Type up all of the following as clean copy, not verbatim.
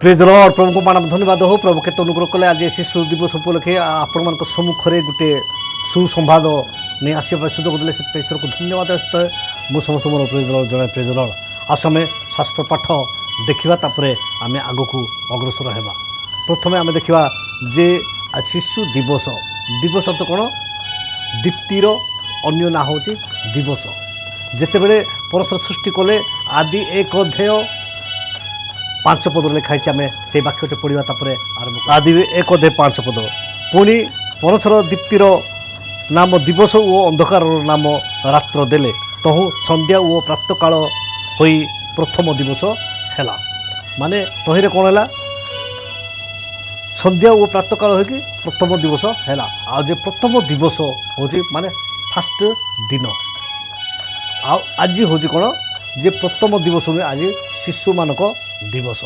Praise Lord प्रभु को मानव धन्यवाद हो प्रभु केत अनुग्रह कले आज शिशु दिवस उपलक्षे आपण मान सम्मुखें गोटे सुसंवाद नहीं आसपा सुजोग देते से ईश्वर को धन्यवाद आसता है मुझे समस्त मोर प्रेज लॉर्ड जय प्रेज लॉर्ड आस आम शास्त्र पाठ देखा आम आग को अग्रसर होगा प्रथम आम देखा जे शिशु दिवस दिवस अर्थ कौन दीप्तिर अन्य ना हूँ दिवस जिते बड़े परस्पर सृष्टि कले आदि एक अध्याय 5 पद लिखाई आम से वाक्यटे पढ़ा आरंभ आदि एक अध्याय 5 पद पुणी परस्पर दीप्तिर नाम दिवस ओ अंधकार नाम रात्र देले तहु संध्या ओ प्रातकाल हो प्रथम दिवस है माने तहिरे कौन है संध्या ओ प्रातकाल हो प्रथम दिवस है आज प्रथम दिवस हूँ माने फास्ट दिन आज हूँ कौन जे प्रथम दिवस आज शिशु मानक दिवस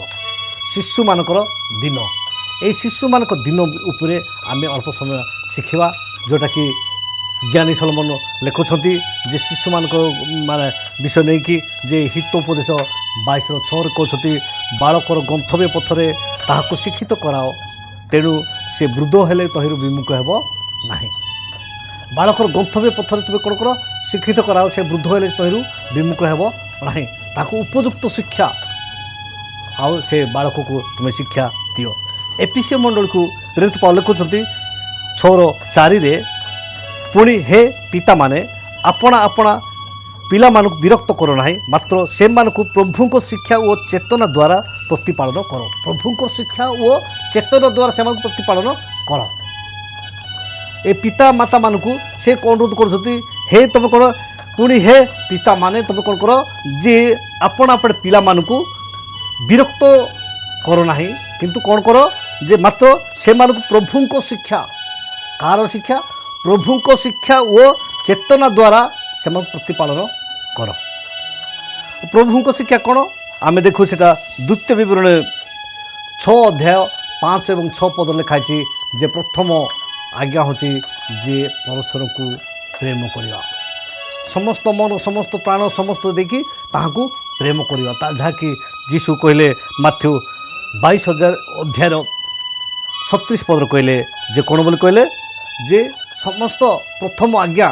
शिशु मानकर दिन ये शिशु मानक दिन उपरे आम अल्प समय शिखा जोटा कि ज्ञानी सलमन लिखुंट जे शिशु मानक माने विषय नहीं कि जे हितोपदेश 22:6 कहते बालकर गंतव्य पथरे ताहाको शिक्षित कराओ तेणु से वृद्ध हेले तहिरु विमुख हेब नाही बालकर गंतव्य पथरे तुम कौन कर शिक्षित कराओ से वृद्ध हेले तहिरु विमुख हेब नाही ताको उपयुक्त शिक्षा आउ से बालक को तुम्हें शिक्षा दियो एपीसी मंडल को प्रेरित पाउल लिखुंट 6:4 पुणी हे पिता माने आपणा आपणा पिला मानक विरक्त करो ना मात्र से मानक प्रभु को शिक्षा और चेतना द्वारा प्रतिपालन करो प्रभु को शिक्षा और चेतना द्वारा से प्रतिपालन कर ए पिता माता मानक से अनुरोध कर हे तुम कौन पुणी हे पिता माने तुम कौन कर जे आपण आपण पिला मानक विरक्त करो ना किंतु कौन कर जे मात्र से मानक प्रभु को शिक्षा कार शिक्षा प्रभु को शिक्षा और चेतना द्वारा से प्रतिपालन कर प्रभु को शिक्षा कौन आम देखू से द्वितीय विवरण 6 अध्याय 5 और 6 पद लिखाई जे प्रथम आज्ञा हूँ जे परमेश्वर को प्रेम करवा समस्त मन समस्त प्राण समस्त देखी ताहाकू प्रेम करवा जहाँकि जीशु कहले माथ्यू 22 अध्याय 37 पद कहले जे कौन बोली कहले जे समस्त प्रथम आज्ञा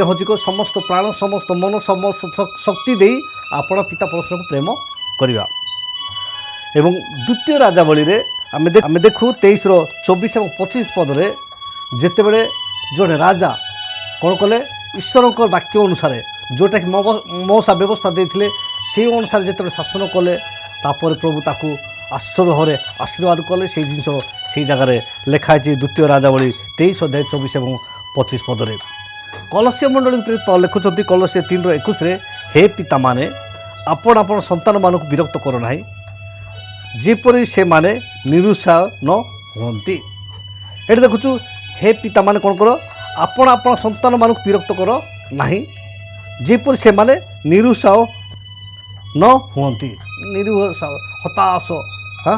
हूँ को समस्त प्राण समस्त मन समस्त शक्ति दे आपण पिता परमेश्वर को प्रेम करवा एवं द्वितीय राजावली रे आम देखू 23:24 और 25 पदरे जिते बड़े जड़े राजा कौन कले ईश्वर वाक्य अनुसार जोटा कि मौसा व्यवस्था देते से अनुसार जिते शासन कले तापर प्रभु ताकू आश्चर्य भाव आशीर्वाद कले से जिन से जगार लिखाई द्वितीय राजावली 23 अध्याय 24 और 25 पदरे कलसीय मंडली प्रेरित पाउल लिखुंट कलसीय 3:21 हे पिता माने आपण आपण संतान मानक विरक्त करो ना जेपरी से माने निरुत्साह न होती ये देखु हे पिता माने कौन कर आपण आपण संतान मानक विरक्त कर ना जेपरी से माने निरुत्साह न होती निरुत्साह हताश हाँ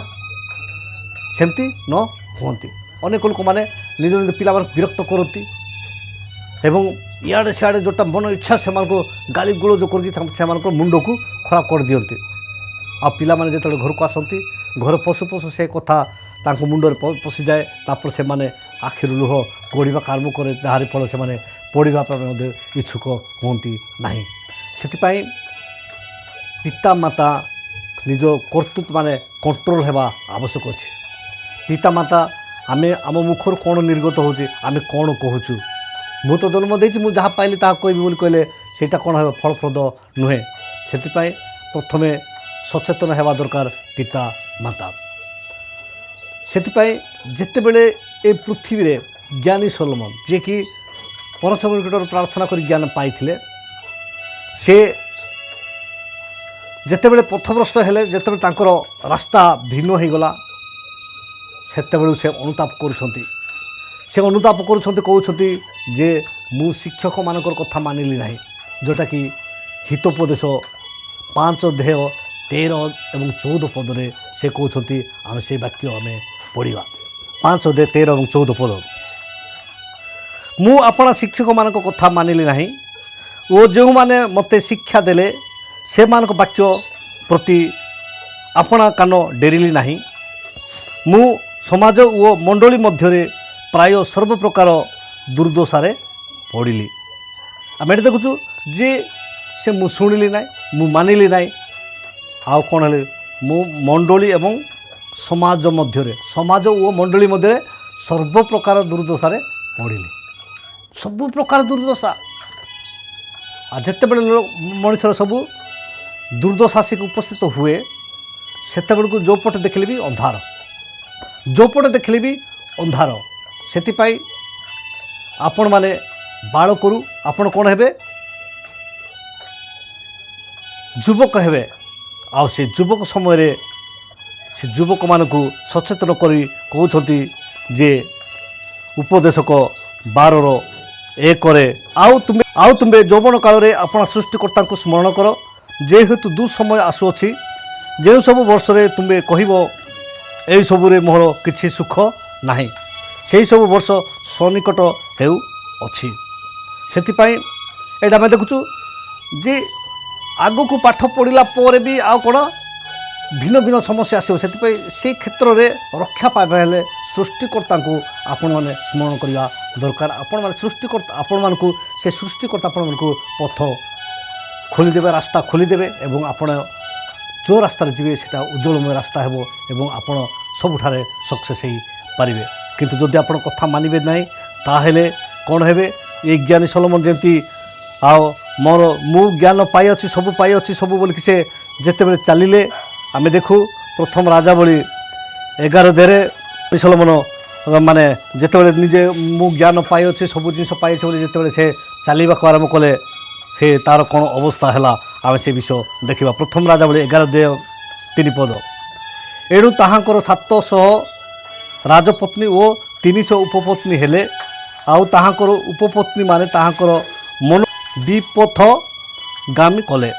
सेमती न होती अनेक लोक मैंने निज निज पिला विरक्त करती एवं इे सियाड़े जोटा मन इच्छा से गाली गुलज कर मुंड को खराब कर दियंती आ पिला माने जेतले घर को आसती घर पशु पशु से कथा तांको मुंडर पशि जाए तापर से माने आखिर लुह गड़वा आरंभ करे जहार फल से माने पढ़ाई इच्छुक होती नहीं से पिता माता निज कर्तृत्व माने कंट्रोल हेबा आवश्यक अच्छे पिता माता आमे आम मुखर कौन निर्गत हो आमे कौन कहूँ मु तो जन्म देती मुझे जहाँ पाइली ता कहबी बोली कहले सेटा कौन है फलप्रद नुहे से प्रथमे सचेतन हेबा दरकार पिता माता से जिते बड़े ए पृथ्वी रे ज्ञानी सोलोमन जे कि परमेश्वर निकट प्रार्थना कर ज्ञान पाई से जिते बड़े पथभ्रष्ट हेले जिते तांकर रास्ता भिन्न हो गला सेते से अनुताप करुछंती से अनुताप करुछंती कहउछंती जे मु शिक्षक मानकर कथा मानिली नाही जोटा कि हितोपदेश 5 अध्याय 13 और 14 पदरे से कहते आम से वाक्य आम पढ़ा 5 अध्याय 13 और 14 पद मु आपणा शिक्षक मान कथा मानिली नाही ओ जो माने मते शिक्षा देले से मान वाक्य प्रति ଆପଣା କାନ ଡେରିଲି ନାହିଁ। ମୁଁ ସମାଜ ଓ ମଣ୍ଡଳୀ ମଧ୍ୟରେ ପ୍ରାୟ ସର୍ବପ୍ରକାର ଦୁର୍ଦ୍ଦଶାରେ ପଡ଼ିଲି। ଆମେ ଏଠି ଦେଖୁଛୁ ଯେ ସେ ମୁଁ ଶୁଣିଲି ନାହିଁ, ମୁଁ ମାନିଲି ନାହିଁ, ଆଉ କ'ଣ ହେଲେ ମୁଁ ମଣ୍ଡଳୀ ଏବଂ ସମାଜ ମଧ୍ୟରେ, ସମାଜ ଓ ମଣ୍ଡଳୀ ମଧ୍ୟରେ ସର୍ବପ୍ରକାର ଦୁର୍ଦ୍ଦଶାରେ ପଡ଼ିଲି। ସବୁ ପ୍ରକାର ଦୁର୍ଦ୍ଦଶା। ଆଉ ଯେତେବେଳେ ମଣିଷର ସବୁ ଦୁର୍ଦ୍ଦଶା ଆସିକି ଉପସ୍ଥିତ ହୁଏ, ସେତେବେଳକୁ ଯେଉଁ ପଟେ ଦେଖିଲେ ବି ଅନ୍ଧାର, ଯେଉଁ ପଟେ ଦେଖିଲେ ବି ଅନ୍ଧାର। ସେଥିପାଇଁ ଆପଣମାନେ ବାଳ କରୁ ଆପଣ କ'ଣ ହେବେ, ଯୁବକ ହେବେ। ଆଉ ସେ ଯୁବକ ସମୟରେ ସେ ଯୁବକମାନଙ୍କୁ ସଚେତନ କରି କହୁଛନ୍ତି ଯେ ଉପଦେଶକ 12:1 ଆଉ ତୁମେ ଯୌବନ କାଳରେ ଆପଣ ସୃଷ୍ଟିକର୍ତ୍ତାଙ୍କୁ ସ୍ମରଣ କର, ଯେହେତୁ ଦୁଃସମୟ ଆସୁଅଛି, ଯେଉଁ ସବୁ ବର୍ଷରେ ତୁମେ କହିବ ଏହିସବୁରେ ମୋର କିଛି ସୁଖ ନାହିଁ, ସେହି ସବୁ ବର୍ଷ ସନ୍ନିକଟ ହେଉଅଛି। ସେଥିପାଇଁ ଏଇଟା ଆମେ ଦେଖୁଛୁ ଯେ ଆଗକୁ ପାଠ ପଢ଼ିଲା ପରେ ବି ଆଉ କ'ଣ ଭିନ୍ନ ଭିନ୍ନ ସମସ୍ୟା ଆସିବ। ସେଥିପାଇଁ ସେ କ୍ଷେତ୍ରରେ ରକ୍ଷା ପାଇବା ହେଲେ ସୃଷ୍ଟିକର୍ତ୍ତାଙ୍କୁ ଆପଣମାନେ ସ୍ମରଣ କରିବା ଦରକାର। ଆପଣମାନେ ଆପଣମାନଙ୍କୁ ସେ ସୃଷ୍ଟିକର୍ତ୍ତା ଆପଣମାନଙ୍କୁ ପଥ ଖୋଲିଦେବେ, ରାସ୍ତା ଖୋଲିଦେବେ ଏବଂ ଆପଣ ଯେଉଁ ରାସ୍ତାରେ ଯିବେ ସେଇଟା ଉଜ୍ଜଳମୟ ରାସ୍ତା ହେବ ଏବଂ ଆପଣ ସବୁଠାରେ ସକ୍ସେସ୍ ହେଇପାରିବେ। କିନ୍ତୁ ଯଦି ଆପଣ କଥା ମାନିବେ ନାହିଁ ତାହେଲେ କ'ଣ ହେବେ, ଏ ଜ୍ଞାନୀ ସଲୋମନ ଯେମିତି ଆଉ ମୁଁ ଜ୍ଞାନ ପାଇଅଛି, ସବୁ ପାଇଅଛି ସବୁ ବୋଲିକି ସେ ଯେତେବେଳେ ଚାଲିଲେ, ଆମେ ଦେଖୁ ପ୍ରଥମ ରାଜାବଳୀ 11:2 ସଲୋମନ ମାନେ ଯେତେବେଳେ ନିଜେ ମୁଁ ଜ୍ଞାନ ପାଇଅଛି, ସବୁ ଜିନିଷ ପାଇଅଛି ବୋଲି ଯେତେବେଳେ ସେ ଚାଲିବାକୁ ଆରମ୍ଭ କଲେ, ସେ ତା'ର କ'ଣ ଅବସ୍ଥା ହେଲା ଆମେ ସେ ବିଷୟ ଦେଖିବା। ପ୍ରଥମ ରାଜାବଳୀ 11:3 ଏଣୁ ତାହାଙ୍କର 700 ରାଜପତ୍ନୀ ଓ 300 ଉପପତ୍ନୀ ହେଲେ, ଆଉ ତାହାଙ୍କର ଉପପତ୍ନୀ ମାନେ ତାହାଙ୍କର ମନ ବିପଥଗାମୀ କଲେ।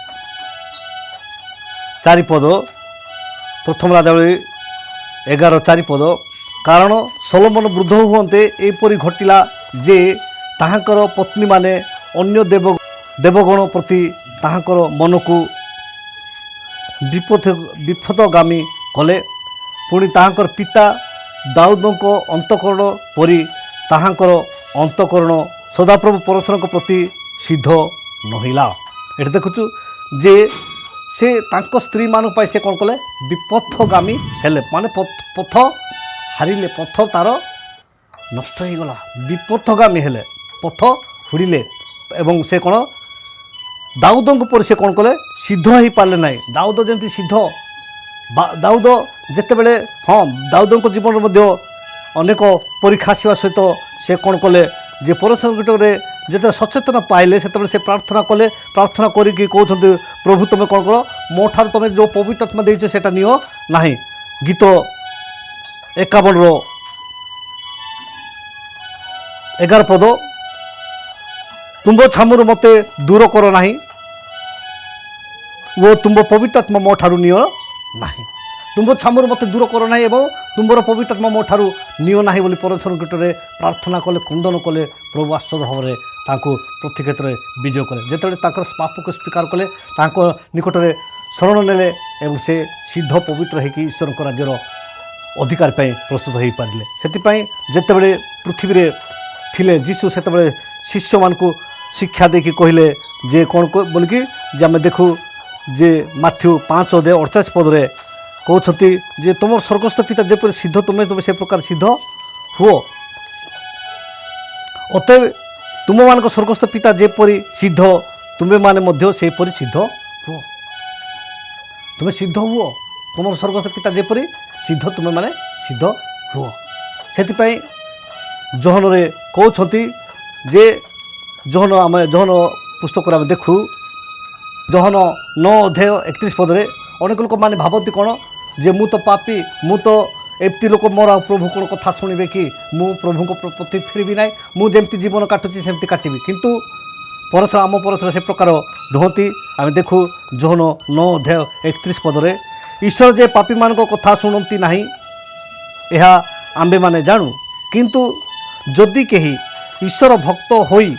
4 ପ୍ରଥମ ରାଜାବଳୀ 11:4 କାରଣ ସଲୋମନ ବୃଦ୍ଧ ହୁଅନ୍ତେ ଏପରି ଘଟିଲା ଯେ ତାହାଙ୍କର ପତ୍ନୀମାନେ ଅନ୍ୟ ଦେବଗଣ ପ୍ରତି ତାହାଙ୍କର ମନକୁ ବିପଥଗାମୀ କଲେ। ପୁଣି ତାହାଙ୍କର ପିତା ଦାଉଦଙ୍କ ଅନ୍ତଃକରଣ ପରି ତାହାଙ୍କର ଅନ୍ତଃକରଣ ସଦାପ୍ରଭୁ ପରମେଶ୍ୱରଙ୍କ ପ୍ରତି ସିଦ୍ଧ ନହିଲା। ଏଠି ଦେଖୁଛୁ ଯେ ସେ ତାଙ୍କ ସ୍ତ୍ରୀମାନଙ୍କ ପାଇଁ ସେ କ'ଣ କଲେ, ବିପଥଗାମୀ ହେଲେ, ମାନେ ପଥ ହାରିଲେ, ପଥ ତା'ର ନଷ୍ଟ ହେଇଗଲା, ବିପଥଗାମୀ ହେଲେ, ପଥ ହୁଡ଼ିଲେ ଏବଂ ସେ କ'ଣ ଦାଉଦଙ୍କ ପରି ସେ କ'ଣ କଲେ, ସିଦ୍ଧ ହେଇପାରିଲେ ନାହିଁ। ଦାଉଦ ଯେମିତି ସିଦ୍ଧ, ଦାଉଦ ଯେତେବେଳେ ଦାଉଦଙ୍କ ଜୀବନରେ ମଧ୍ୟ ଅନେକ ପରୀକ୍ଷା ଆସିବା ସହିତ ସେ କ'ଣ କଲେ ଯେ ପରମେଶ୍ୱରଙ୍କଠାରେ ଯେତେବେଳେ ସଚେତନ ପାଇଲେ ସେତେବେଳେ ସେ ପ୍ରାର୍ଥନା କଲେ। ପ୍ରାର୍ଥନା କରିକି କହୁଛନ୍ତି, ପ୍ରଭୁ ତୁମେ କ'ଣ କର, ମୋ ଠାରୁ ତୁମେ ଯେଉଁ ପବିତ୍ର ଆତ୍ମା ଦେଇଛ ସେଇଟା ନିଅ ନାହିଁ। ଗୀତ 51:11 ତୁମ୍ଭ ଛାମୁରୁ ମୋତେ ଦୂର କର ନାହିଁ ଓ ତୁମ୍ଭ ପବିତ୍ର ଆତ୍ମା ମୋ ଠାରୁ ନିଅ ନାହିଁ। ତୁମ୍ଭ ଛାମୁରୁ ମୋତେ ଦୂର କର ନାହିଁ ଏବଂ ତୁମ୍ଭର ପବିତ୍ର ଆତ୍ମା ମୋ ଠାରୁ ନିଅ ନାହିଁ ବୋଲି ପରମେଶ୍ୱର ନିକଟରେ ପ୍ରାର୍ଥନା କଲେ, କ୍ରନ୍ଦନ କଲେ। ପ୍ରଭୁ ଆଶ୍ଚର୍ଯ୍ୟ ଭାବରେ ତାଙ୍କୁ ପ୍ରତି କ୍ଷେତ୍ରରେ ବିଜୟ କଲେ। ଯେତେବେଳେ ତାଙ୍କର ପାପକୁ ସ୍ୱୀକାର କଲେ, ତାଙ୍କ ନିକଟରେ ଶରଣ ନେଲେ ଏବଂ ସେ ସିଦ୍ଧ ପବିତ୍ର ହୋଇକି ଈଶ୍ୱରଙ୍କ ରାଜ୍ୟର ଅଧିକାର ପାଇଁ ପ୍ରସ୍ତୁତ ହୋଇପାରିଲେ। ସେଥିପାଇଁ ଯେତେବେଳେ ପୃଥିବୀରେ ଥିଲେ ଯୀଶୁ ସେତେବେଳେ ଶିଷ୍ୟମାନଙ୍କୁ ଶିକ୍ଷା ଦେଇକି କହିଲେ ଯେ କ'ଣ ବୋଲିକି ଯେ ଆମେ ଦେଖୁ ଯେ ମାଥ୍ୟୁ 5:48 କହୁଛନ୍ତି ଯେ ତୁମର ସ୍ୱର୍ଗସ୍ଥ ପିତା ଯେପରି ସିଦ୍ଧ ତୁମେ ସେ ପ୍ରକାର ସିଦ୍ଧ ହୁଅ। ଅତଏବ ତୁମମାନଙ୍କ ସ୍ୱର୍ଗସ୍ଥ ପିତା ଯେପରି ସିଦ୍ଧ ତୁମେମାନେ ମଧ୍ୟ ସେହିପରି ସିଦ୍ଧ ହୁଅ। ତୁମେ ସିଦ୍ଧ ହୁଅ, ତୁମର ସ୍ୱର୍ଗସ୍ଥ ପିତା ଯେପରି ସିଦ୍ଧ ତୁମେମାନେ ସିଦ୍ଧ ହୁଅ। ସେଥିପାଇଁ ଯୋହନରେ କହୁଛନ୍ତି ଯେ ଯୋହନ ପୁସ୍ତକରେ ଆମେ ଦେଖୁ ଯୋହନ 9:31 ଅନେକ ଲୋକମାନେ ଭାବନ୍ତି କ'ଣ ଯେ ମୁଁ ତ ପାପୀ, ମୁଁ ତ ଏମିତି ଲୋକ, ମୋର ଆଉ ପ୍ରଭୁ କ'ଣ କଥା ଶୁଣିବେ କି, ମୁଁ ପ୍ରଭୁଙ୍କ ପ୍ରତି ଫେରିବି ନାହିଁ, ମୁଁ ଯେମିତି ଜୀବନ କାଟୁଛି ସେମିତି କାଟିବି। କିନ୍ତୁ ଆମ ପରମେଶ୍ୱର ସେ ପ୍ରକାର ନୁହନ୍ତି। ଆମେ ଦେଖୁ ଯୋହନ 9:31 ଈଶ୍ୱର ଯେ ପାପୀମାନଙ୍କ କଥା ଶୁଣନ୍ତି ନାହିଁ ଏହା ଆମ୍ଭେମାନେ ଜାଣୁ, କିନ୍ତୁ ଯଦି କେହି ଈଶ୍ୱର ଭକ୍ତ ହୋଇ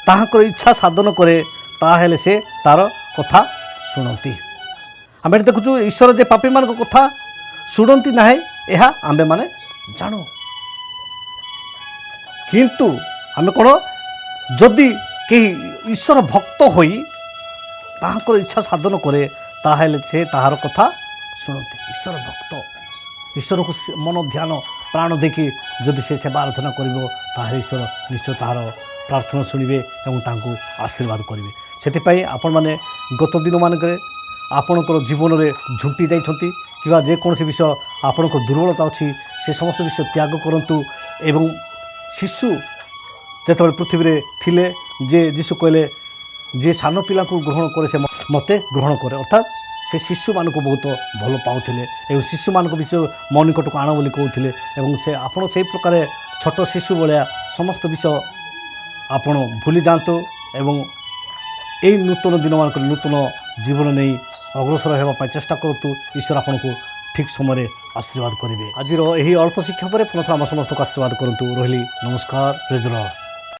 ତାହାଙ୍କର ଇଚ୍ଛା ସାଧନ କରେ ତାହେଲେ ସେ ତା'ର କଥା ଶୁଣନ୍ତି। आम देखु ईश्वर जे पापी मान कथा शुणती ना यह आमे माने जानू किंतु आमे कौन जदि कहीं ईश्वर भक्त होई ताहाकर इच्छा साधन करे ताहेले से ताहार कथा शुणती ईश्वर भक्त ईश्वर को मन ध्यान प्राण देखी जदि से सेवा आराधना कर ईश्वर निश्चय ताहार प्रार्थना शुणवे और तांको आशीर्वाद करेंगे से आपण मैंने गत दिन मानक आपणकर जीवन में झुंटी जाइछंती किबा जेकोसी विषय आपणक दुर्बलता अच्छी से समस्त विषय त्याग करंतु एवं शिशु जेतबे पृथ्वी रे थिले जे जीशु कहले जे सान पिला को ग्रहण करे से मते ग्रहण करे अर्थात से शिशु मान को बहुत भल पाउथिले एवं शिशु मान विषय मो निकट को आण बोली कहते एवं से आपण से प्रकार छोट शिशु भाया समस्त विषय आपण भूली जातु एवं यही नूतन दिन मानक नूतन जीवन नहीं अग्रसर होगा चेष्टा करूँ ईश्वर आपन को ठीक समय आशीर्वाद करेंगे आज यही अल्प शिक्षा पर पुनः आम समस्त को आशीर्वाद करूँ रही नमस्कार प्रेज द लॉर्ड।